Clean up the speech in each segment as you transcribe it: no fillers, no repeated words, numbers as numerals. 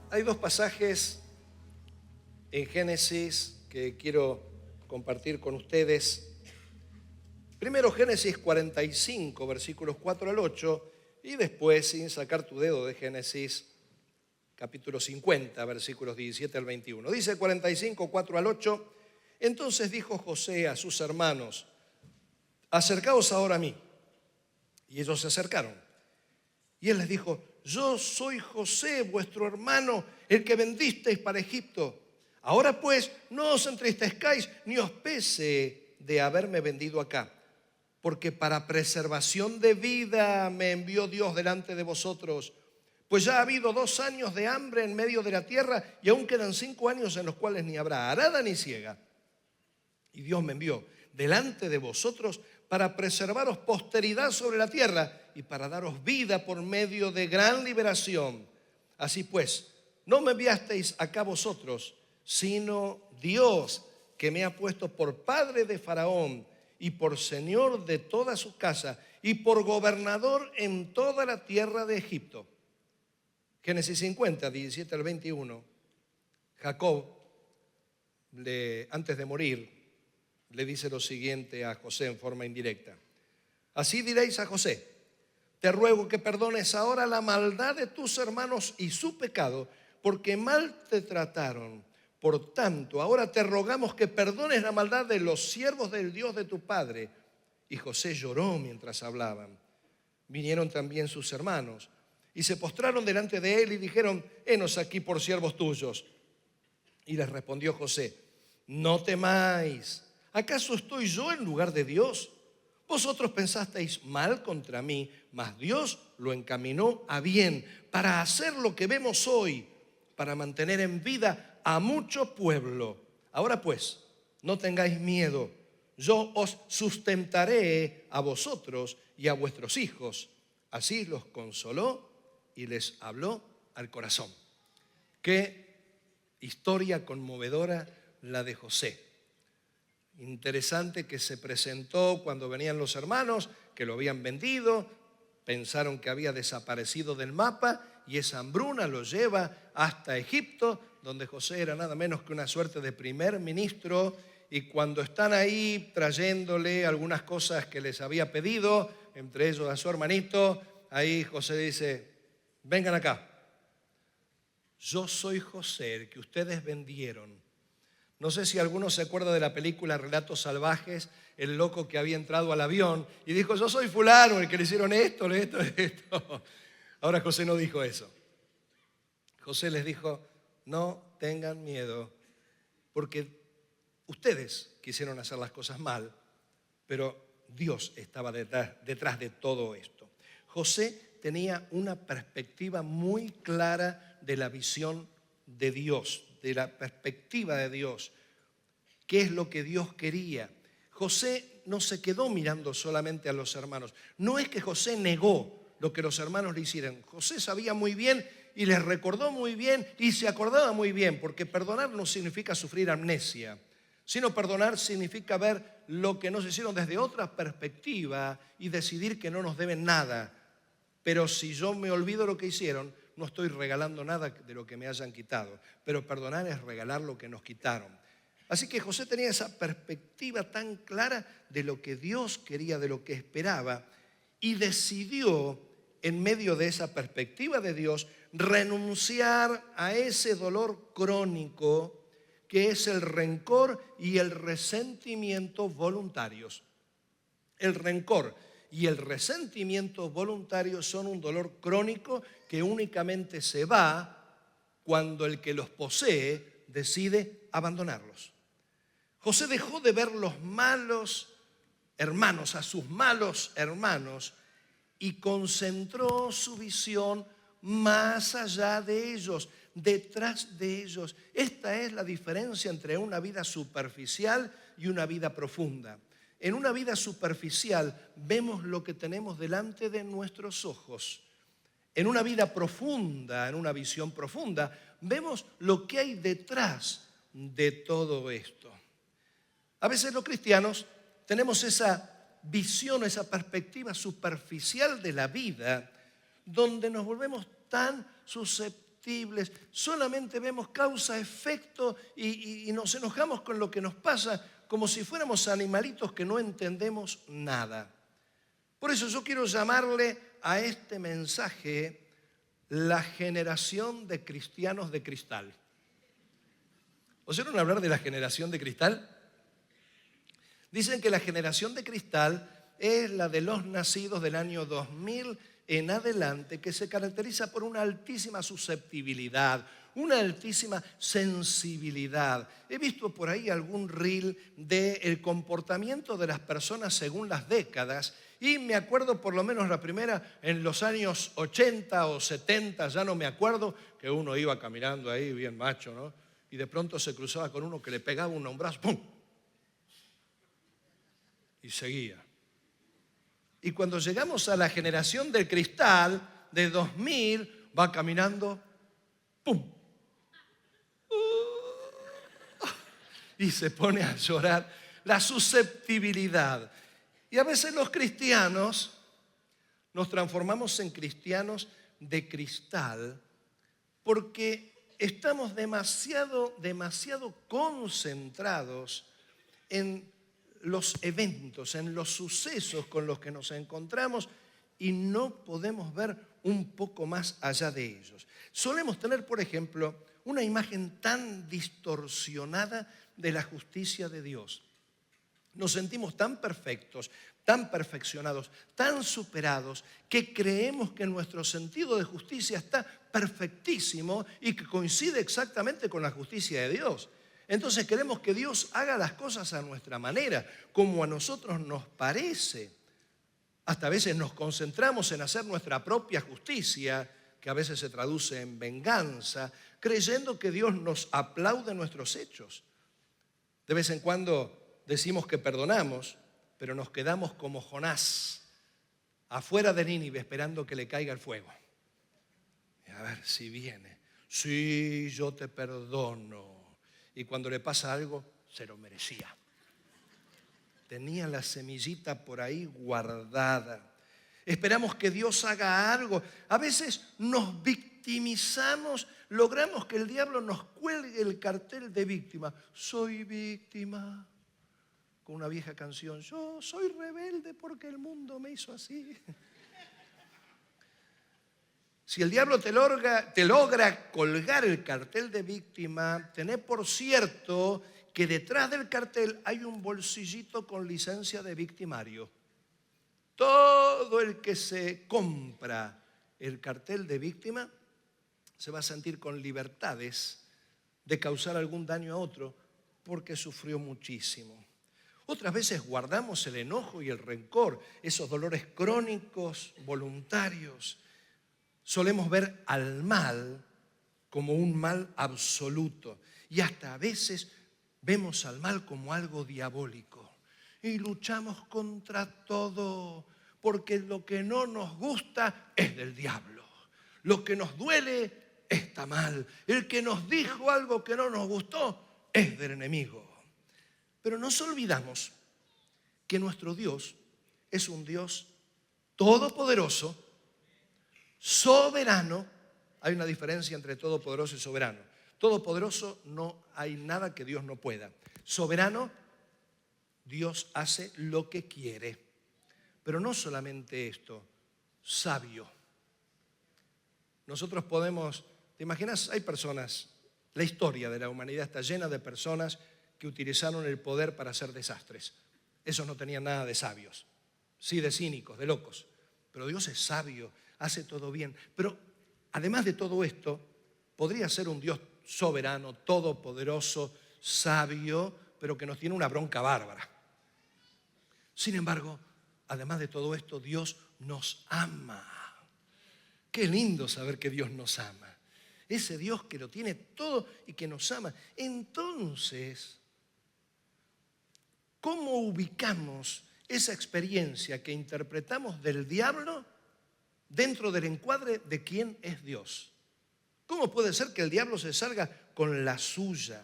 Hay dos pasajes en Génesis que quiero compartir con ustedes. Primero Génesis 45, versículos 4 al 8, y después, sin sacar tu dedo, de Génesis capítulo 50, versículos 17 al 21. Dice 45, 4 al 8, entonces dijo José a sus hermanos, acercaos ahora a mí. Y ellos se acercaron. Y él les dijo, yo soy José, vuestro hermano, el que vendisteis para Egipto. Ahora pues, no os entristezcáis, ni os pese de haberme vendido acá, porque para preservación de vida me envió Dios delante de vosotros. Pues ya ha habido 2 años de hambre en medio de la tierra, y aún quedan 5 años en los cuales ni habrá arada ni siega. Y Dios me envió delante de vosotros para preservaros posteridad sobre la tierra y para daros vida por medio de gran liberación. Así pues, no me enviasteis acá vosotros, sino Dios, que me ha puesto por padre de Faraón y por señor de toda su casa y por gobernador en toda la tierra de Egipto. Génesis 50, 17 al 21. Jacob, antes de morir, le dice lo siguiente a José en forma indirecta. Así diréis a José, te ruego que perdones ahora la maldad de tus hermanos y su pecado, porque mal te trataron. Por tanto, ahora te rogamos que perdones la maldad de los siervos del Dios de tu padre. Y José lloró mientras hablaban. Vinieron también sus hermanos y se postraron delante de él y dijeron, henos aquí por siervos tuyos. Y les respondió José, no temáis. ¿Acaso estoy yo en lugar de Dios? Vosotros pensasteis mal contra mí, mas Dios lo encaminó a bien para hacer lo que vemos hoy, para mantener en vida a mucho pueblo. Ahora pues, no tengáis miedo, yo os sustentaré a vosotros y a vuestros hijos. Así los consoló y les habló al corazón. Qué historia conmovedora la de José. Interesante que se presentó cuando venían los hermanos, que lo habían vendido, pensaron que había desaparecido del mapa y esa hambruna lo lleva hasta Egipto, donde José era nada menos que una suerte de primer ministro, y cuando están ahí trayéndole algunas cosas que les había pedido, entre ellos a su hermanito, ahí José dice, vengan acá, yo soy José, el que ustedes vendieron. No sé si alguno se acuerda de la película Relatos Salvajes, el loco que había entrado al avión y dijo, yo soy fulano, el que le hicieron esto. Ahora José no dijo eso. José les dijo, no tengan miedo, porque ustedes quisieron hacer las cosas mal, pero Dios estaba detrás de todo esto. José tenía una perspectiva muy clara de la visión de Dios, de la perspectiva de Dios. ¿Qué es lo que Dios quería? José no se quedó mirando solamente a los hermanos. No es que José negó lo que los hermanos le hicieron. José sabía muy bien y les recordó muy bien y se acordaba muy bien, porque perdonar no significa sufrir amnesia, sino perdonar significa ver lo que nos hicieron desde otra perspectiva y decidir que no nos deben nada. Pero si yo me olvido lo que hicieron, no estoy regalando nada de lo que me hayan quitado. Pero perdonar es regalar lo que nos quitaron. Así que José tenía esa perspectiva tan clara de lo que Dios quería, de lo que esperaba, y decidió, en medio de esa perspectiva de Dios, renunciar a ese dolor crónico que es el rencor y el resentimiento voluntarios. El rencor y el resentimiento voluntario son un dolor crónico que únicamente se va cuando el que los posee decide abandonarlos. José dejó de ver los malos hermanos, a sus malos hermanos, y concentró su visión más allá de ellos, detrás de ellos. Esta es la diferencia entre una vida superficial y una vida profunda. En una vida superficial vemos lo que tenemos delante de nuestros ojos. En una vida profunda, en una visión profunda, vemos lo que hay detrás de todo esto. A veces los cristianos tenemos esa visión, esa perspectiva superficial de la vida, donde nos volvemos tan susceptibles susceptibles, solamente vemos causa-efecto y nos enojamos con lo que nos pasa como si fuéramos animalitos que no entendemos nada. Por eso yo quiero llamarle a este mensaje la generación de cristianos de cristal. ¿Oyeron hablar de la generación de cristal? Dicen que la generación de cristal es la de los nacidos del año 2000 en adelante, que se caracteriza por una altísima susceptibilidad, una altísima sensibilidad. He visto por ahí algún reel del comportamiento de las personas según las décadas y me acuerdo por lo menos la primera en los años 80 o 70, ya no me acuerdo, que uno iba caminando ahí bien macho, ¿no? Y de pronto se cruzaba con uno que le pegaba un hombrazo, ¡pum! Y seguía. Y cuando llegamos a la generación del cristal de 2000, va caminando, ¡pum! Y se pone a llorar. La susceptibilidad. Y a veces los cristianos nos transformamos en cristianos de cristal porque estamos demasiado concentrados en los eventos, en los sucesos con los que nos encontramos y no podemos ver un poco más allá de ellos. Solemos tener, por ejemplo, una imagen tan distorsionada de la justicia de Dios. Nos sentimos tan perfectos, tan perfeccionados, tan superados, que creemos que nuestro sentido de justicia está perfectísimo y que coincide exactamente con la justicia de Dios. Entonces queremos que Dios haga las cosas a nuestra manera, como a nosotros nos parece. Hasta a veces nos concentramos en hacer nuestra propia justicia, que a veces se traduce en venganza, creyendo que Dios nos aplaude nuestros hechos. De vez en cuando decimos que perdonamos, pero nos quedamos como Jonás, afuera de Nínive, esperando que le caiga el fuego. Y a ver si viene. Sí, yo te perdono. Y cuando le pasa algo, se lo merecía. Tenía la semillita por ahí guardada. Esperamos que Dios haga algo. A veces nos victimizamos, logramos que el diablo nos cuelgue el cartel de víctima. Soy víctima. Con una vieja canción, yo soy rebelde porque el mundo me hizo así. Si el diablo te logra colgar el cartel de víctima, tené por cierto que detrás del cartel hay un bolsillito con licencia de victimario. Todo el que se compra el cartel de víctima se va a sentir con libertades de causar algún daño a otro porque sufrió muchísimo. Otras veces guardamos el enojo y el rencor, esos dolores crónicos, voluntarios. Solemos ver al mal como un mal absoluto y hasta a veces vemos al mal como algo diabólico y luchamos contra todo porque lo que no nos gusta es del diablo. Lo que nos duele está mal. El que nos dijo algo que no nos gustó es del enemigo. Pero nos olvidamos que nuestro Dios es un Dios todopoderoso, soberano. Hay una diferencia entre todopoderoso y soberano. Todopoderoso, no hay nada que Dios no pueda. Soberano, Dios hace lo que quiere. Pero no solamente esto, sabio. Nosotros podemos, ¿te imaginas? Hay personas, la historia de la humanidad está llena de personas que utilizaron el poder para hacer desastres. Esos no tenían nada de sabios, sí de cínicos, de locos. Pero Dios es sabio, hace todo bien. Pero además de todo esto, podría ser un Dios soberano, todopoderoso, sabio, pero que nos tiene una bronca bárbara. Sin embargo, además de todo esto, Dios nos ama. Qué lindo saber que Dios nos ama. Ese Dios que lo tiene todo y que nos ama. Entonces, ¿cómo ubicamos esa experiencia que interpretamos del diablo dentro del encuadre de quién es Dios? ¿Cómo puede ser que el diablo se salga con la suya?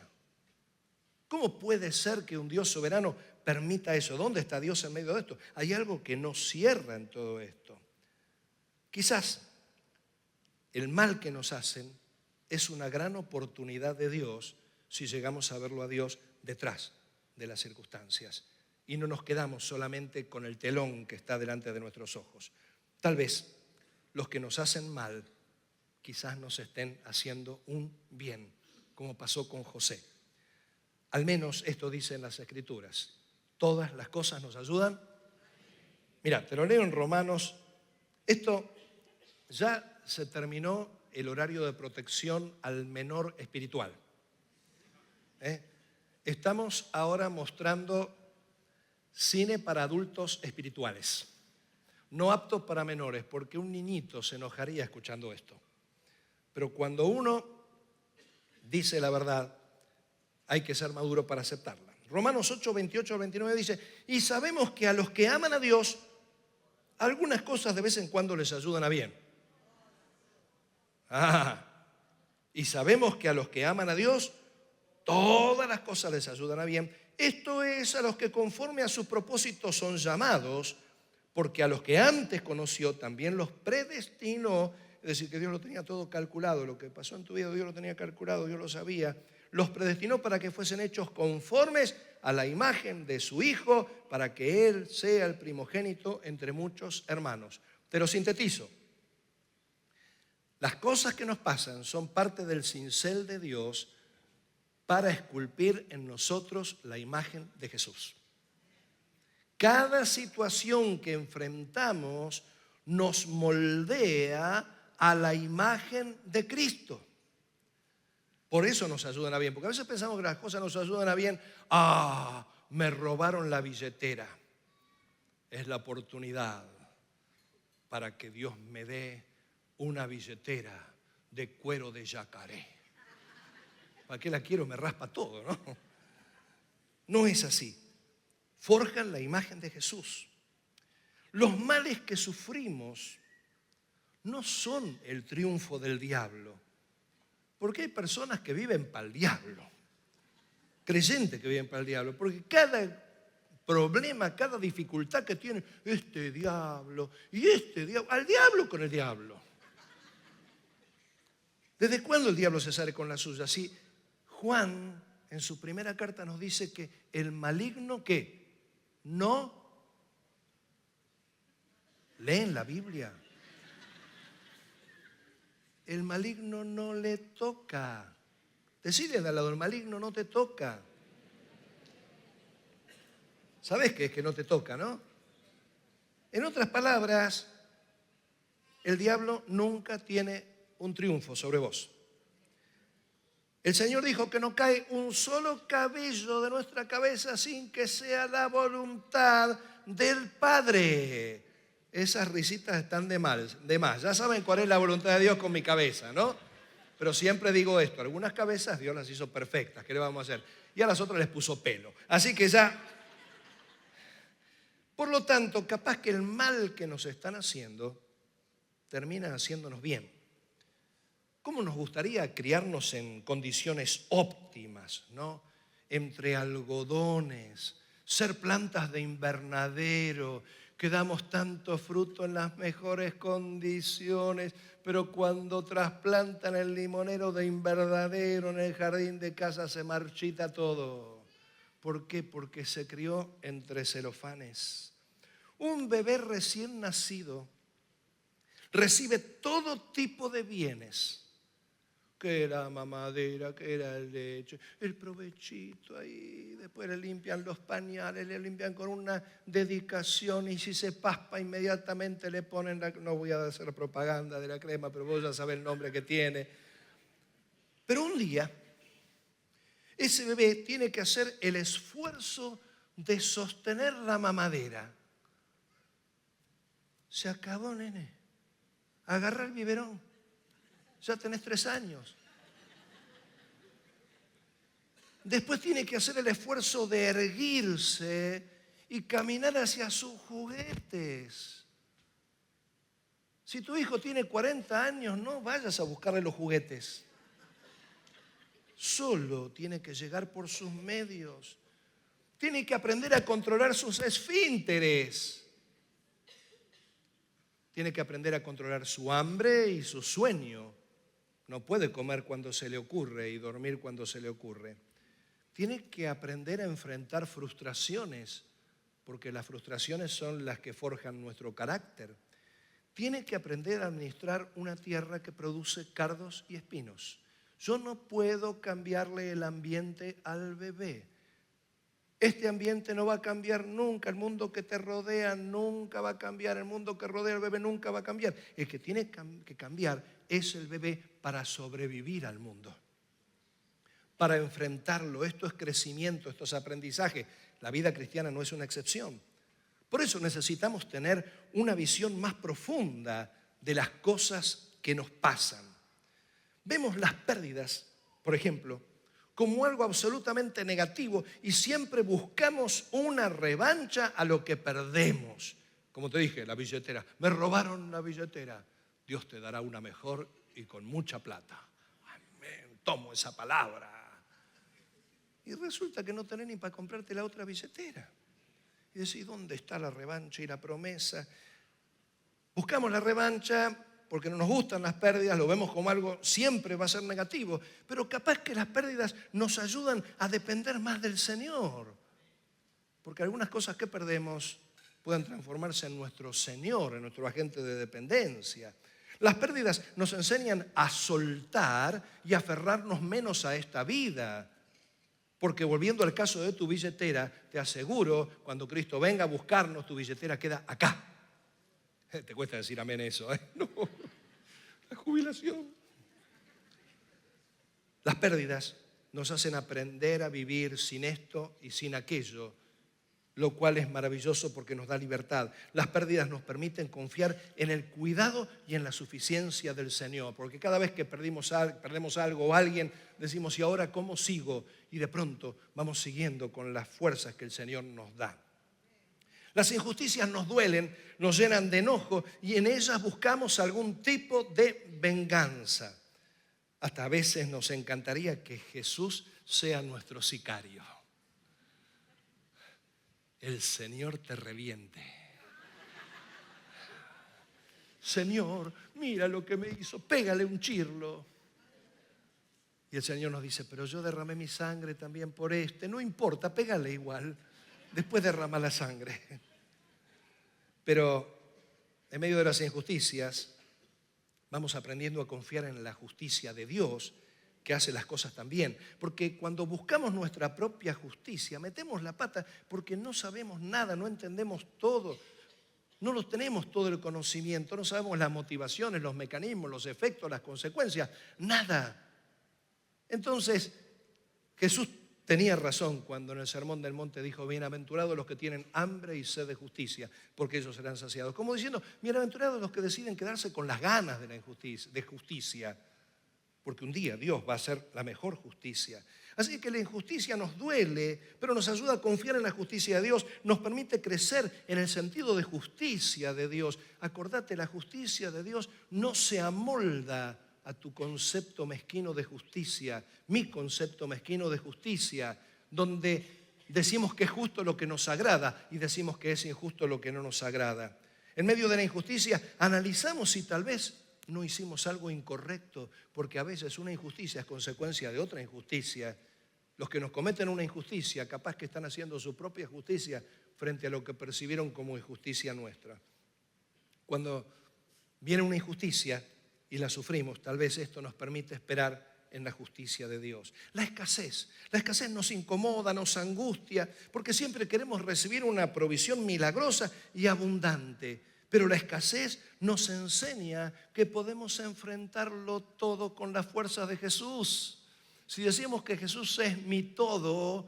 ¿Cómo puede ser que un Dios soberano permita eso? ¿Dónde está Dios en medio de esto? Hay algo que no cierra en todo esto. Quizás el mal que nos hacen es una gran oportunidad de Dios si llegamos a verlo a Dios detrás de las circunstancias y no nos quedamos solamente con el telón que está delante de nuestros ojos. Tal vez los que nos hacen mal quizás nos estén haciendo un bien, como pasó con José. Al menos esto dicen las Escrituras. Todas las cosas nos ayudan. Mira, te lo leo en Romanos. Esto ya se terminó el horario de protección al menor espiritual. Estamos ahora mostrando cine para adultos espirituales, no aptos para menores, porque un niñito se enojaría escuchando esto. Pero cuando uno dice la verdad, hay que ser maduro para aceptarla. Romanos 8, 28 al 29 dice, y sabemos que a los que aman a Dios, algunas cosas de vez en cuando les ayudan a bien. Y sabemos que a los que aman a Dios, todas las cosas les ayudan a bien. Esto es a los que conforme a su propósito son llamados, porque a los que antes conoció también los predestinó. Es decir, que Dios lo tenía todo calculado. Lo que pasó en tu vida, Dios lo tenía calculado, Dios lo sabía. Los predestinó para que fuesen hechos conformes a la imagen de su Hijo, para que Él sea el primogénito entre muchos hermanos. Te lo sintetizo. Las cosas que nos pasan son parte del cincel de Dios para esculpir en nosotros la imagen de Jesús. Cada situación que enfrentamos nos moldea a la imagen de Cristo. Por eso nos ayudan a bien, porque a veces pensamos que las cosas nos ayudan a bien. Me robaron la billetera. Es la oportunidad para que Dios me dé una billetera de cuero de yacaré. ¿Para qué la quiero? Me raspa todo, ¿no? No es así. Forjan la imagen de Jesús. Los males que sufrimos no son el triunfo del diablo, porque hay personas que viven para el diablo, creyentes que viven para el diablo, porque cada problema, cada dificultad que tienen, este diablo y este diablo, al diablo con el diablo. ¿Desde cuándo el diablo se sale con la suya? Sí, Juan en su primera carta nos dice que el maligno ¿qué? No leen la Biblia. El maligno no le toca. Decirle de al lado, el maligno no te toca. ¿Sabes qué es que no te toca, no? En otras palabras, el diablo nunca tiene un triunfo sobre vos. El Señor dijo que no cae un solo cabello de nuestra cabeza sin que sea la voluntad del Padre. Esas risitas están de más. Ya saben cuál es la voluntad de Dios con mi cabeza, ¿no? Pero siempre digo esto, algunas cabezas Dios las hizo perfectas, ¿qué le vamos a hacer? Y a las otras les puso pelo. Así que ya, por lo tanto, capaz que el mal que nos están haciendo termina haciéndonos bien. ¿Cómo nos gustaría criarnos en condiciones óptimas, ¿no? Entre algodones, ser plantas de invernadero, que damos tanto fruto en las mejores condiciones, pero cuando trasplantan el limonero de invernadero en el jardín de casa se marchita todo. ¿Por qué? Porque se crió entre celofanes. Un bebé recién nacido recibe todo tipo de bienes, que la mamadera, que era el leche, el provechito ahí, después le limpian los pañales, le limpian con una dedicación y si se paspa inmediatamente le ponen, no voy a hacer propaganda de la crema, pero vos ya sabés el nombre que tiene. Pero un día, ese bebé tiene que hacer el esfuerzo de sostener la mamadera. Se acabó, nene. Agarra el biberón. Ya tenés 3 años. Después tiene que hacer el esfuerzo de erguirse y caminar hacia sus juguetes. Si tu hijo tiene 40 años, no vayas a buscarle los juguetes. Solo tiene que llegar por sus medios. Tiene que aprender a controlar sus esfínteres. Tiene que aprender a controlar su hambre y su sueño. no puede comer cuando se le ocurre y dormir cuando se le ocurre. Tiene que aprender a enfrentar frustraciones, porque las frustraciones son las que forjan nuestro carácter. Tiene que aprender a administrar una tierra que produce cardos y espinos. Yo no puedo cambiarle el ambiente al bebé. Este ambiente no va a cambiar nunca, el mundo que te rodea nunca va a cambiar, el mundo que rodea al bebé nunca va a cambiar. El que tiene que cambiar es el bebé para sobrevivir al mundo, para enfrentarlo. Esto es crecimiento, esto es aprendizaje. La vida cristiana no es una excepción. Por eso necesitamos tener una visión más profunda de las cosas que nos pasan. Vemos las pérdidas, por ejemplo, como algo absolutamente negativo y siempre buscamos una revancha a lo que perdemos. Como te dije, la billetera. Me robaron la billetera. Dios te dará una mejor y con mucha plata. Amén. Tomo esa palabra. Y resulta que no tenés ni para comprarte la otra billetera. Y decís, ¿dónde está la revancha y la promesa? Buscamos la revancha porque no nos gustan las pérdidas, lo vemos como algo, siempre va a ser negativo, pero capaz que las pérdidas nos ayudan a depender más del Señor, porque algunas cosas que perdemos pueden transformarse en nuestro Señor, en nuestro agente de dependencia. Las pérdidas nos enseñan a soltar y aferrarnos menos a esta vida, porque volviendo al caso de tu billetera, te aseguro, cuando Cristo venga a buscarnos, tu billetera queda acá. Te cuesta decir amén eso, ¿eh? No, la jubilación. Las pérdidas nos hacen aprender a vivir sin esto y sin aquello, lo cual es maravilloso porque nos da libertad. Las pérdidas nos permiten confiar en el cuidado y en la suficiencia del Señor, porque cada vez que perdemos algo o alguien, decimos, ¿y ahora cómo sigo? Y de pronto vamos siguiendo con las fuerzas que el Señor nos da. Las injusticias nos duelen, nos llenan de enojo y en ellas buscamos algún tipo de venganza. Hasta a veces nos encantaría que Jesús sea nuestro sicario. El Señor te reviente. Señor, mira lo que me hizo, pégale un chirlo. Y el Señor nos dice, pero yo derramé mi sangre también por este. No importa, pégale igual. Después derrama la sangre. Pero en medio de las injusticias vamos aprendiendo a confiar en la justicia de Dios, que hace las cosas tan bien. Porque cuando buscamos nuestra propia justicia, metemos la pata porque no sabemos nada, no entendemos todo, no lo tenemos todo el conocimiento, no sabemos las motivaciones, los mecanismos, los efectos, las consecuencias, nada. Entonces, Jesús tenía razón cuando en el Sermón del Monte dijo, bienaventurados los que tienen hambre y sed de justicia, porque ellos serán saciados. Como diciendo, bienaventurados los que deciden quedarse con las ganas de justicia, porque un día Dios va a hacer la mejor justicia. Así que la injusticia nos duele, pero nos ayuda a confiar en la justicia de Dios, nos permite crecer en el sentido de justicia de Dios. Acordate, la justicia de Dios no se amolda a tu concepto mezquino de justicia, mi concepto mezquino de justicia, donde decimos que es justo lo que nos agrada y decimos que es injusto lo que no nos agrada. En medio de la injusticia analizamos si tal vez no hicimos algo incorrecto, porque a veces una injusticia es consecuencia de otra injusticia. Los que nos cometen una injusticia, capaz que están haciendo su propia justicia frente a lo que percibieron como injusticia nuestra. Cuando viene una injusticia y la sufrimos, tal vez esto nos permite esperar en la justicia de Dios. La escasez nos incomoda, nos angustia, porque siempre queremos recibir una provisión milagrosa y abundante. Pero la escasez nos enseña que podemos enfrentarlo todo con las fuerzas de Jesús. Si decimos que Jesús es mi todo,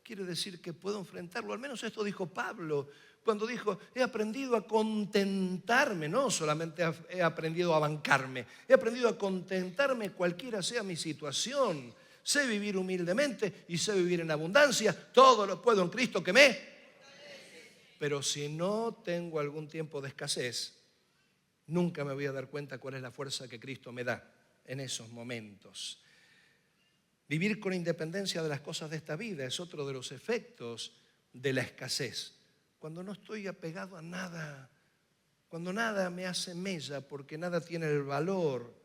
quiere decir que puedo enfrentarlo. Al menos esto dijo Pablo cuando dijo, he aprendido a contentarme, no solamente he aprendido a bancarme, he aprendido a contentarme cualquiera sea mi situación. Sé vivir humildemente y sé vivir en abundancia. Todo lo puedo en Cristo que me... Pero si no tengo algún tiempo de escasez, nunca me voy a dar cuenta cuál es la fuerza que Cristo me da en esos momentos. Vivir con independencia de las cosas de esta vida es otro de los efectos de la escasez. Cuando no estoy apegado a nada, cuando nada me hace mella porque nada tiene el valor,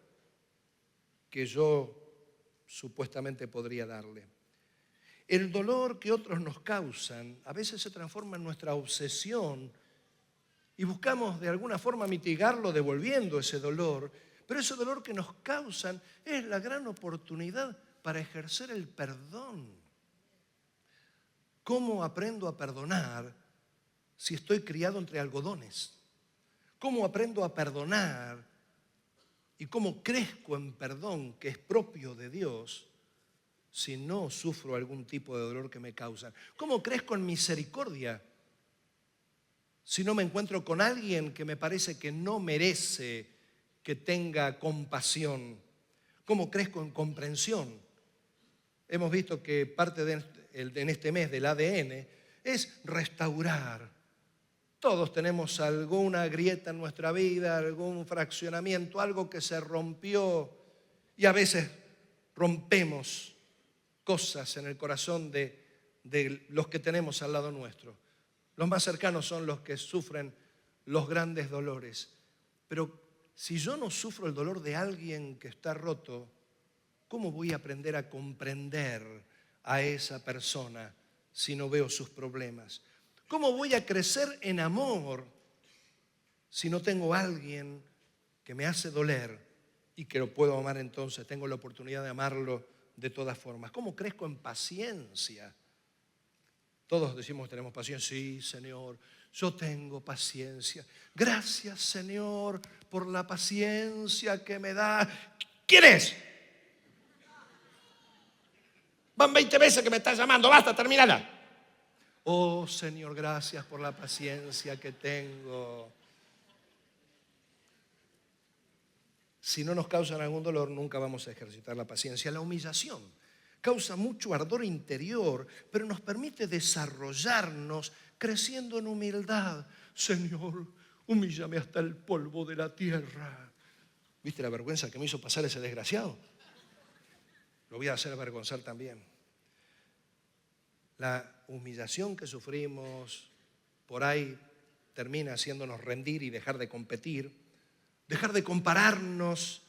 que yo supuestamente podría darle. El dolor que otros nos causan a veces se transforma en nuestra obsesión y buscamos de alguna forma mitigarlo devolviendo ese dolor, pero ese dolor que nos causan es la gran oportunidad para ejercer el perdón. ¿Cómo aprendo a perdonar si estoy criado entre algodones? ¿Cómo aprendo a perdonar y cómo crezco en perdón que es propio de Dios si no sufro algún tipo de dolor que me causan? ¿Cómo crezco en misericordia si no me encuentro con alguien que me parece que no merece que tenga compasión? ¿Cómo crezco en comprensión? Hemos visto que parte en este mes del ADN es restaurar. Todos tenemos alguna grieta en nuestra vida, algún fraccionamiento, algo que se rompió, y a veces rompemos cosas en el corazón de los que tenemos al lado nuestro. Los más cercanos son los que sufren los grandes dolores. Pero si yo no sufro el dolor de alguien que está roto, ¿cómo voy a aprender a comprender a esa persona si no veo sus problemas? ¿Cómo voy a crecer en amor si no tengo a alguien que me hace doler y que lo puedo amar entonces? Tengo la oportunidad de amarlo de todas formas. ¿Cómo crezco en paciencia? Todos decimos que tenemos paciencia. Sí, Señor, yo tengo paciencia. Gracias, Señor, por la paciencia que me da. ¿Quién es? Van 20 veces que me estás llamando. Basta, termínala. Oh, Señor, gracias por la paciencia que tengo. Si no nos causan algún dolor, nunca vamos a ejercitar la paciencia. La humillación causa mucho ardor interior, pero nos permite desarrollarnos creciendo en humildad. Señor, humíllame hasta el polvo de la tierra. ¿Viste la vergüenza que me hizo pasar ese desgraciado? Lo voy a hacer avergonzar también. La humillación que sufrimos por ahí termina haciéndonos rendir y dejar de competir, dejar de compararnos,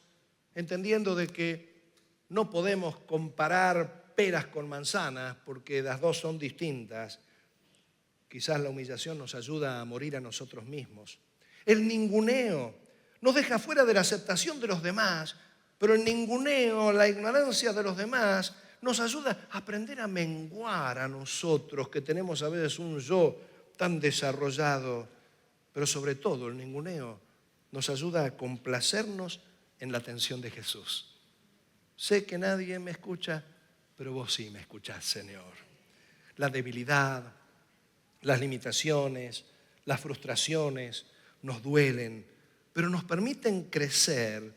entendiendo de que no podemos comparar peras con manzanas porque las dos son distintas. Quizás la humillación nos ayuda a morir a nosotros mismos. El ninguneo nos deja fuera de la aceptación de los demás, pero el ninguneo, la ignorancia de los demás, nos ayuda a aprender a menguar a nosotros, que tenemos a veces un yo tan desarrollado. Pero sobre todo el ninguneo nos ayuda a complacernos en la atención de Jesús. Sé que nadie me escucha, pero vos sí me escuchás, Señor. La debilidad, las limitaciones, las frustraciones nos duelen, pero nos permiten crecer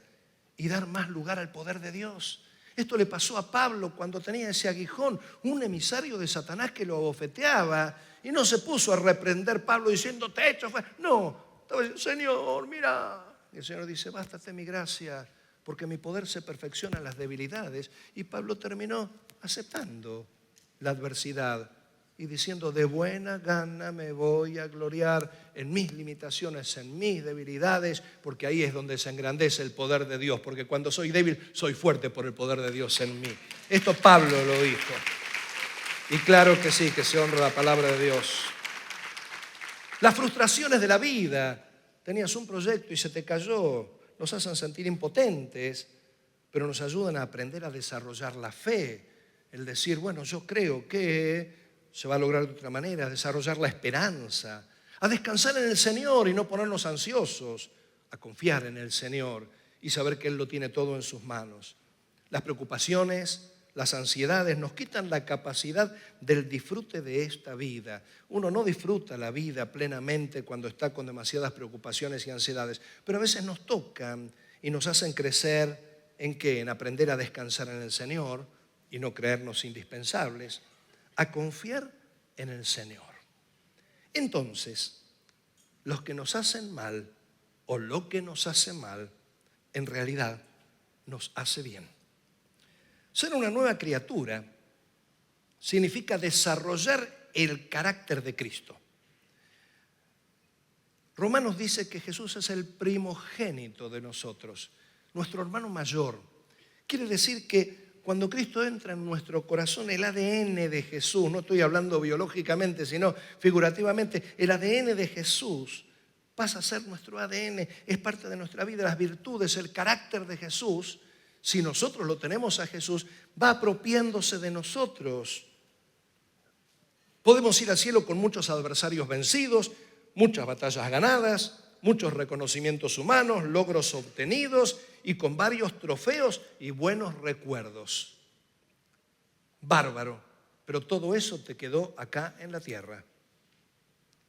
y dar más lugar al poder de Dios. Esto le pasó a Pablo cuando tenía ese aguijón, un emisario de Satanás que lo abofeteaba, y no se puso a reprender Pablo diciendo, te echo fuera. No, estaba diciendo, Señor, mira. Y el Señor dice, bástate mi gracia, porque mi poder se perfecciona en las debilidades. Y Pablo terminó aceptando la adversidad y diciendo, de buena gana me voy a gloriar en mis limitaciones, en mis debilidades, porque ahí es donde se engrandece el poder de Dios, porque cuando soy débil, soy fuerte por el poder de Dios en mí. Esto Pablo lo dijo. Y claro que sí, que se honra la palabra de Dios. Las frustraciones de la vida, tenías un proyecto y se te cayó, nos hacen sentir impotentes, pero nos ayudan a aprender a desarrollar la fe, el decir, bueno, yo creo que se va a lograr de otra manera, a desarrollar la esperanza, a descansar en el Señor y no ponernos ansiosos, a confiar en el Señor y saber que Él lo tiene todo en sus manos. Las preocupaciones, las ansiedades nos quitan la capacidad del disfrute de esta vida. Uno no disfruta la vida plenamente cuando está con demasiadas preocupaciones y ansiedades, pero a veces nos tocan y nos hacen crecer ¿en qué? En aprender a descansar en el Señor y no creernos indispensables, a confiar en el Señor. Entonces, los que nos hacen mal o lo que nos hace mal, en realidad nos hace bien. Ser una nueva criatura significa desarrollar el carácter de Cristo. Romanos dice que Jesús es el primogénito de nosotros, nuestro hermano mayor, Quiere decir que cuando Cristo entra en nuestro corazón, el ADN de Jesús, no estoy hablando biológicamente, sino figurativamente, el ADN de Jesús pasa a ser nuestro ADN, es parte de nuestra vida, las virtudes, el carácter de Jesús. Si nosotros lo tenemos a Jesús, va apropiándose de nosotros. Podemos ir al cielo con muchos adversarios vencidos, muchas batallas ganadas, muchos reconocimientos humanos, logros obtenidos y con varios trofeos y buenos recuerdos. Bárbaro, pero todo eso te quedó acá en la tierra.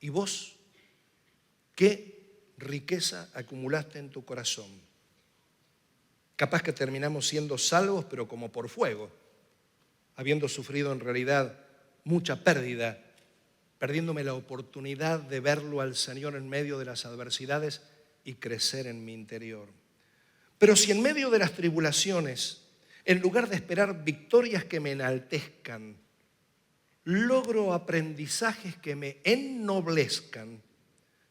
¿Y vos qué riqueza acumulaste en tu corazón? Capaz que terminamos siendo salvos, pero como por fuego, habiendo sufrido en realidad mucha pérdida, perdiéndome la oportunidad de verlo al Señor en medio de las adversidades y crecer en mi interior. Pero si en medio de las tribulaciones, en lugar de esperar victorias que me enaltezcan, logro aprendizajes que me ennoblezcan,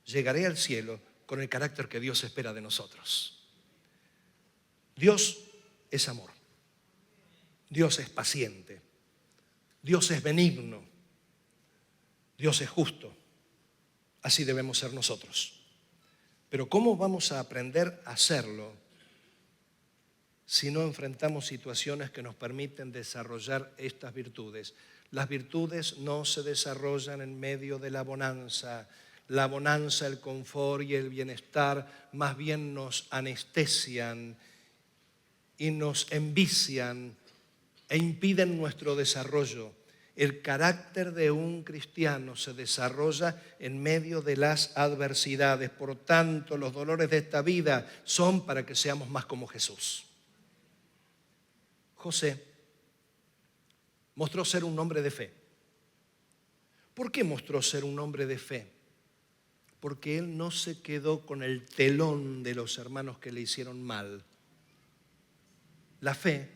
llegaré al cielo con el carácter que Dios espera de nosotros. Dios es amor. Dios es paciente. Dios es benigno. Dios es justo. Así debemos ser nosotros. Pero ¿cómo vamos a aprender a hacerlo si no enfrentamos situaciones que nos permiten desarrollar estas virtudes? Las virtudes no se desarrollan en medio de la bonanza. La bonanza, el confort y el bienestar más bien nos anestesian y nos envician e impiden nuestro desarrollo. El carácter de un cristiano se desarrolla en medio de las adversidades. Por tanto, los dolores de esta vida son para que seamos más como Jesús. José mostró ser un hombre de fe. ¿Por qué mostró ser un hombre de fe? Porque él no se quedó con el telón de los hermanos que le hicieron mal. La fe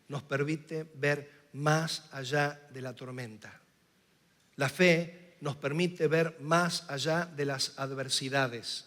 nos permite ver más allá de la tormenta. La fe nos permite ver más allá de las adversidades.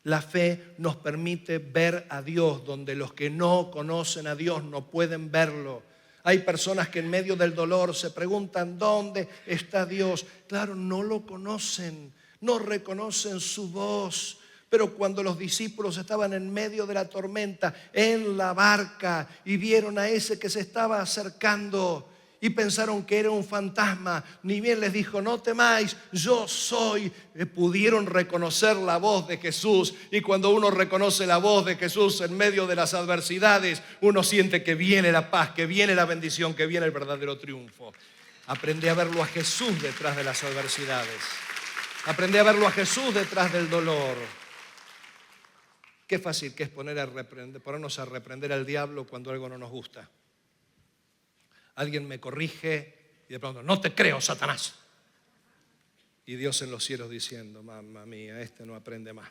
La fe nos permite ver a Dios donde los que no conocen a Dios no pueden verlo. Hay personas que en medio del dolor se preguntan, ¿dónde está Dios? Claro, no lo conocen, no reconocen su voz. Pero cuando los discípulos estaban en medio de la tormenta, en la barca, y vieron a ese que se estaba acercando y pensaron que era un fantasma, ni bien les dijo, no temáis, yo soy. Pudieron reconocer la voz de Jesús. Y cuando uno reconoce la voz de Jesús en medio de las adversidades, uno siente que viene la paz, que viene la bendición, que viene el verdadero triunfo. Aprende a verlo a Jesús detrás de las adversidades. Aprende a verlo a Jesús detrás del dolor. Qué fácil que es ponernos a reprender al diablo cuando algo no nos gusta. Alguien me corrige y de pronto, no te creo, Satanás. Y Dios en los cielos diciendo, mamma mía, este no aprende más.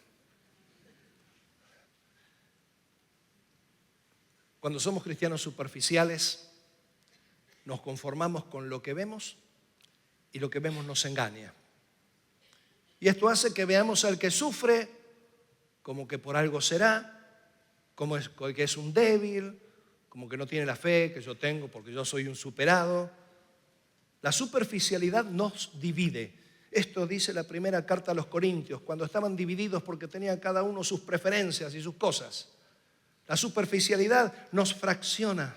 Cuando somos cristianos superficiales, nos conformamos con lo que vemos y lo que vemos nos engaña. Y esto hace que veamos al que sufre como que por algo será, como que es un débil, como que no tiene la fe que yo tengo porque yo soy un superado. La superficialidad nos divide. Esto dice la primera carta a los Corintios, cuando estaban divididos porque tenían cada uno sus preferencias y sus cosas. La superficialidad nos fracciona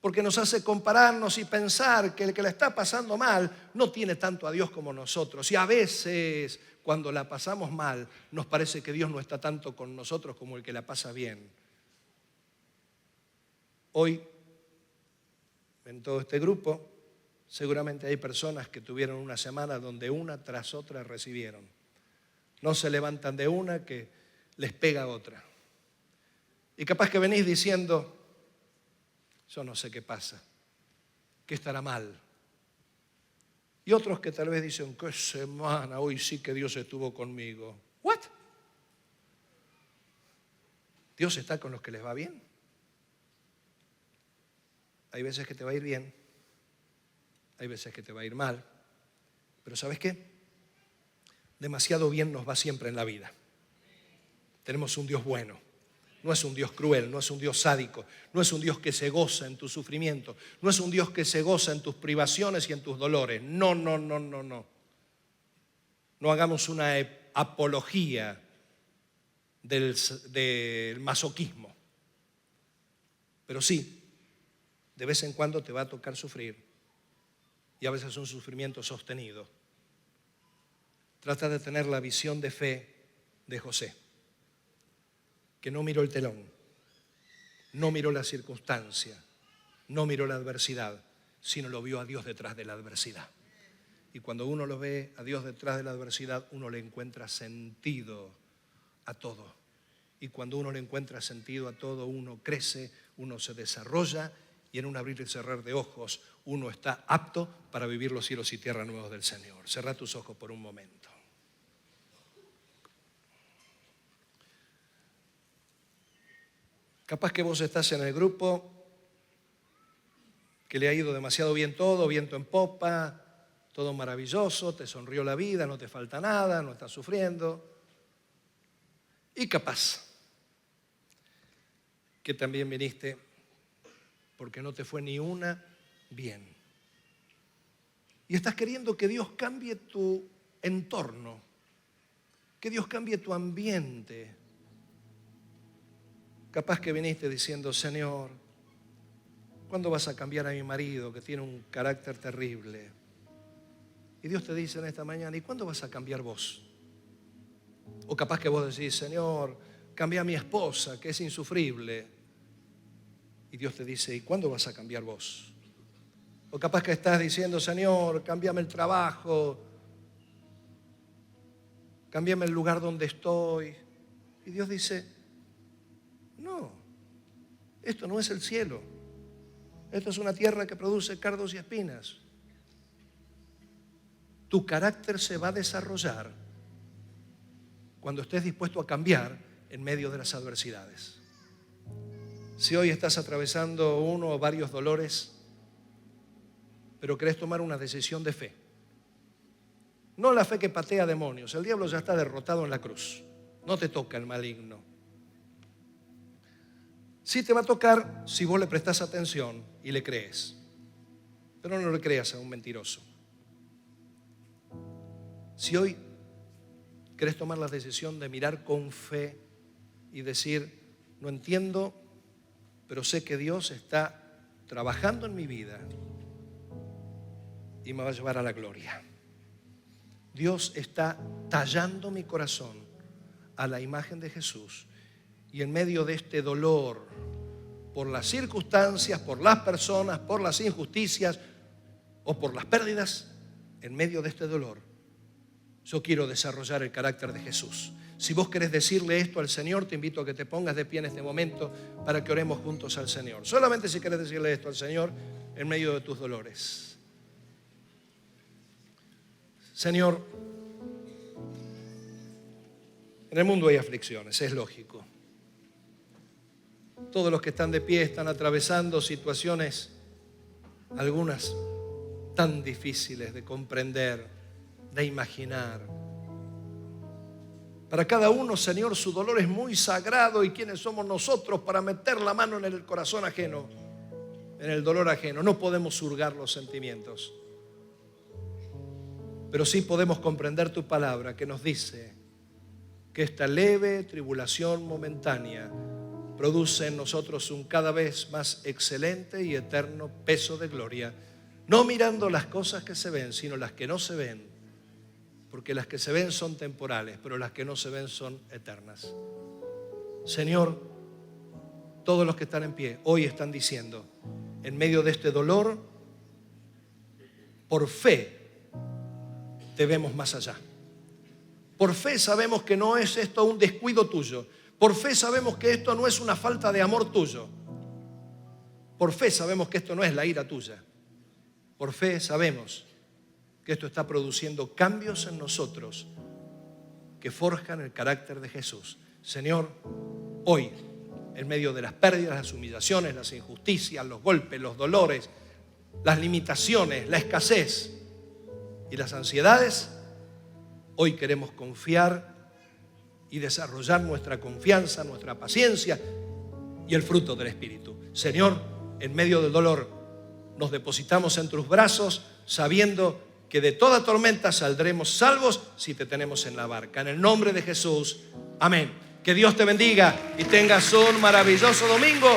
porque nos hace compararnos y pensar que el que la está pasando mal no tiene tanto a Dios como nosotros. Y a veces, cuando la pasamos mal, nos parece que Dios no está tanto con nosotros como el que la pasa bien. Hoy, en todo este grupo, seguramente hay personas que tuvieron una semana donde una tras otra recibieron. No se levantan de una que les pega otra. Y capaz que venís diciendo, yo no sé qué pasa, qué estará mal. Y otros que tal vez dicen, qué semana, hoy sí que Dios estuvo conmigo. ¿What? ¿Dios está con los que les va bien? Hay veces que te va a ir bien, hay veces que te va a ir mal, pero ¿sabes qué? Demasiado bien nos va siempre en la vida. Tenemos un Dios bueno. No es un Dios cruel, no es un Dios sádico, no es un Dios que se goza en tu sufrimiento, no es un Dios que se goza en tus privaciones y en tus dolores. No, no, no, no, no. No hagamos una apología del masoquismo. Pero sí, de vez en cuando te va a tocar sufrir, y a veces es un sufrimiento sostenido. Trata de tener la visión de fe de José, que no miró el telón, no miró la circunstancia, no miró la adversidad, sino lo vio a Dios detrás de la adversidad. Y cuando uno lo ve a Dios detrás de la adversidad, uno le encuentra sentido a todo. Y cuando uno le encuentra sentido a todo, uno crece, uno se desarrolla, y en un abrir y cerrar de ojos uno está apto para vivir los cielos y tierra nuevos del Señor. Cerrá tus ojos por un momento. Capaz que vos estás en el grupo que le ha ido demasiado bien todo, viento en popa, todo maravilloso, te sonrió la vida, no te falta nada, no estás sufriendo. Y capaz que también viniste porque no te fue ni una bien. Y estás queriendo que Dios cambie tu entorno, que Dios cambie tu ambiente. Capaz que viniste diciendo: Señor, ¿cuándo vas a cambiar a mi marido que tiene un carácter terrible? Y Dios te dice en esta mañana: ¿y cuándo vas a cambiar vos? O capaz que vos decís: Señor, cambia a mi esposa que es insufrible. Y Dios te dice: ¿y cuándo vas a cambiar vos? O capaz que estás diciendo: Señor, cámbiame el trabajo, cámbiame el lugar donde estoy. Y Dios dice: no, esto no es el cielo. Esto es una tierra que produce cardos y espinas. Tu carácter se va a desarrollar cuando estés dispuesto a cambiar en medio de las adversidades. Si hoy estás atravesando uno o varios dolores, pero querés tomar una decisión de fe, no la fe que patea demonios, el diablo ya está derrotado en la cruz, no te toca el maligno. Sí te va a tocar si vos le prestás atención y le crees, pero no le creas a un mentiroso. Si hoy querés tomar la decisión de mirar con fe y decir: no entiendo, pero sé que Dios está trabajando en mi vida y me va a llevar a la gloria. Dios está tallando mi corazón a la imagen de Jesús, y en medio de este dolor, por las circunstancias, por las personas, por las injusticias o por las pérdidas, en medio de este dolor, yo quiero desarrollar el carácter de Jesús. Si vos querés decirle esto al Señor, te invito a que te pongas de pie en este momento para que oremos juntos al Señor. Solamente si querés decirle esto al Señor en medio de tus dolores. Señor, en el mundo hay aflicciones, es lógico. Todos los que están de pie están atravesando situaciones, algunas tan difíciles de comprender, de imaginar. Para cada uno, Señor, su dolor es muy sagrado, y ¿quiénes somos nosotros para meter la mano en el corazón ajeno, en el dolor ajeno? No podemos hurgar los sentimientos, pero sí podemos comprender tu palabra que nos dice que esta leve tribulación momentánea produce en nosotros un cada vez más excelente y eterno peso de gloria, no mirando las cosas que se ven, sino las que no se ven, porque las que se ven son temporales, pero las que no se ven son eternas. Señor, todos los que están en pie hoy están diciendo, en medio de este dolor, por fe te vemos más allá. Por fe sabemos que no es esto un descuido tuyo. Por fe sabemos que esto no es una falta de amor tuyo. Por fe sabemos que esto no es la ira tuya. Por fe sabemos que esto está produciendo cambios en nosotros que forjan el carácter de Jesús. Señor, hoy, en medio de las pérdidas, las humillaciones, las injusticias, los golpes, los dolores, las limitaciones, la escasez y las ansiedades, hoy queremos confiar y desarrollar nuestra confianza, nuestra paciencia y el fruto del Espíritu. Señor, en medio del dolor nos depositamos en tus brazos, sabiendo que de toda tormenta saldremos salvos si te tenemos en la barca. En el nombre de Jesús, amén. Que Dios te bendiga y tengas un maravilloso domingo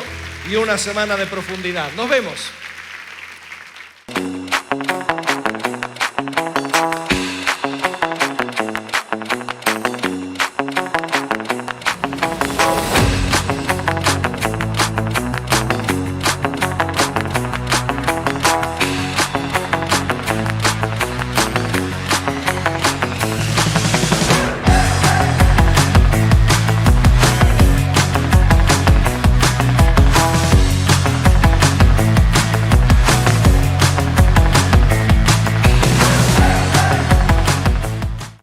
y una semana de profundidad. Nos vemos.